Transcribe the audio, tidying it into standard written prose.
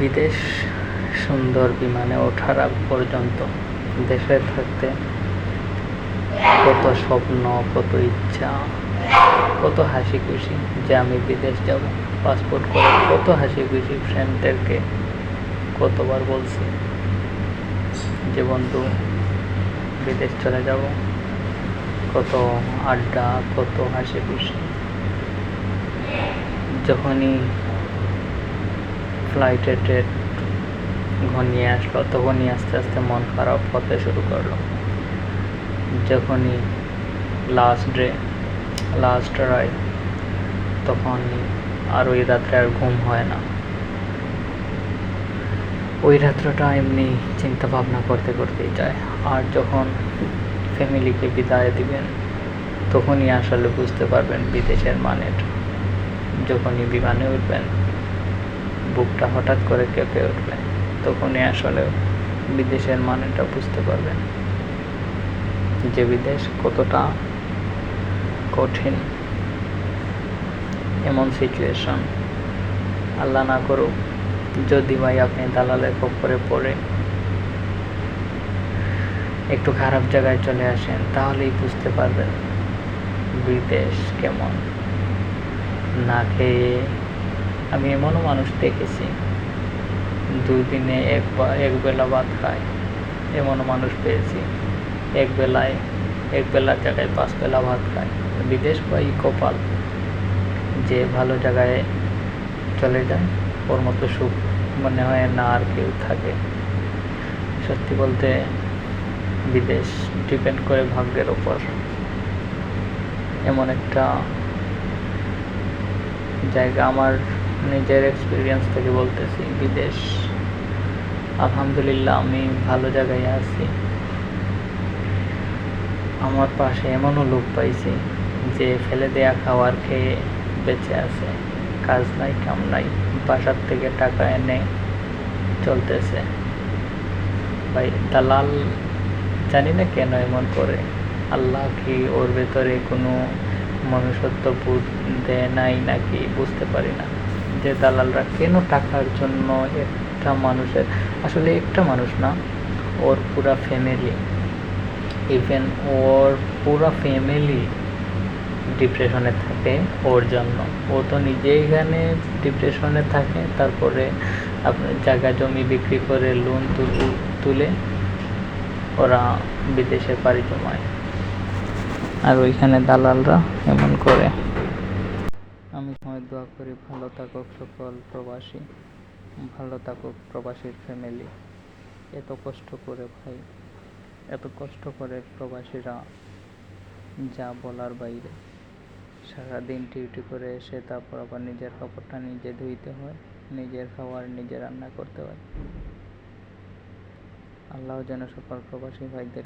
বিদেশ সুন্দর বিমানে ওঠার আগ পর্যন্ত দেশে থাকতে কত স্বপ্ন, কত ইচ্ছা, কত হাসি খুশি যে আমি বিদেশ যাব। পাসপোর্ট করে কত হাসি খুশি ফ্রেন্ডদেরকে কতবার বলছি যে বন্ধু বিদেশ চলে যাব। কত আড্ডা, কত হাসি খুশি। যখনই ফ্লাইটের ডেট ঘনিয়ে আসলো তখনই আস্তে আস্তে মন খারাপ হতে শুরু করলো। যখনই লাস্ট রাইড, তখনই আর ওই রাত্রে আর ঘুম হয় না। ওই রাত্রটা এমনি চিন্তা ভাবনা করতে করতেই যায়। আর যখন ফ্যামিলিকে বিদায় দিবেন তখনই আসলে বুঝতে পারবেন বিদেশের মানেটা। যখনই বিমানে উঠবেন বুকটা হঠাৎ করে কেঁপে উঠবে, তখনই আসলে বিদেশের মানেটা বুঝতে পারবেন যে বিদেশ কতটা কঠিন। এমন সিচুয়েশন আল্লাহ না করুক যদি ভাই আপনি দালালের খপ্পরে পড়ে একটু খারাপ জায়গায় চলে আসেন, তাহলেই বুঝতে পারবেন বিদেশ কেমন। না খেয়ে আমি এমনও মানুষ দেখেছি 2 দিনে এক বেলা ভাত খায়, এমনও মানুষ পেয়েছি এক বেলার জায়গায় 5 বেলা ভাত খায়। বিদেশ পাই কপাল যে ভালো জায়গায় চলে যায়, ওর মতো সুখ মনে হয় না আর কেউ থাকে। সত্যি বলতে বিদেশ ডিপেন্ড করে ভাগ্যের ওপর। এমন একটা জায়গা, আমার নিজের এক্সপিরিয়েন্স থেকে বলতেছি, বিদেশ আলহামদুলিল্লাহ আমি ভালো জায়গায় আছি। আমার পাশে এমনও লোক পাইছি যে ফেলে দেয়া খাবার খেয়ে বেঁচে আছে, কাজ নাই কাম নাই, বাসার থেকে টাকা এনে চলতেছে। ভাই দালাল জানি না কেন এমন করে, আল্লাহ কি ওর ভেতরে কোনো মনুষ্যত্ব বোধ দেয় নাই নাকি বুঝতে পারি না, যে দালালরা কেন টাকার জন্য একটা মানুষের, আসলে একটা মানুষ না, ওর পুরা ফ্যামিলি, ইভেন ওর পুরা ফ্যামিলি ডিপ্রেশনে থাকে ওর জন্য। ও তো নিজেই এখানে ডিপ্রেশনে থাকে, তারপরে আপনার জায়গা জমি বিক্রি করে লোন তুলে ওরা বিদেশে পাড়ি জমায়, আর ওইখানে দালালরা এমন করে। আমি সময় দোয়া করি ভালো থাকুক সকল প্রবাসী, ভালো থাকুক প্রবাসীর ফ্যামিলি। এত কষ্ট করে ভাই, এত কষ্ট করে প্রবাসীরা, যা বলার বাইরে। সারাদিন ডিউটি করে এসে তারপর আবার নিজের কাপড়টা নিজে ধুইতে হয়, নিজের খাবার নিজে রান্না করতে হয়। আল্লাহ যেন সকল প্রবাসী ভাইদের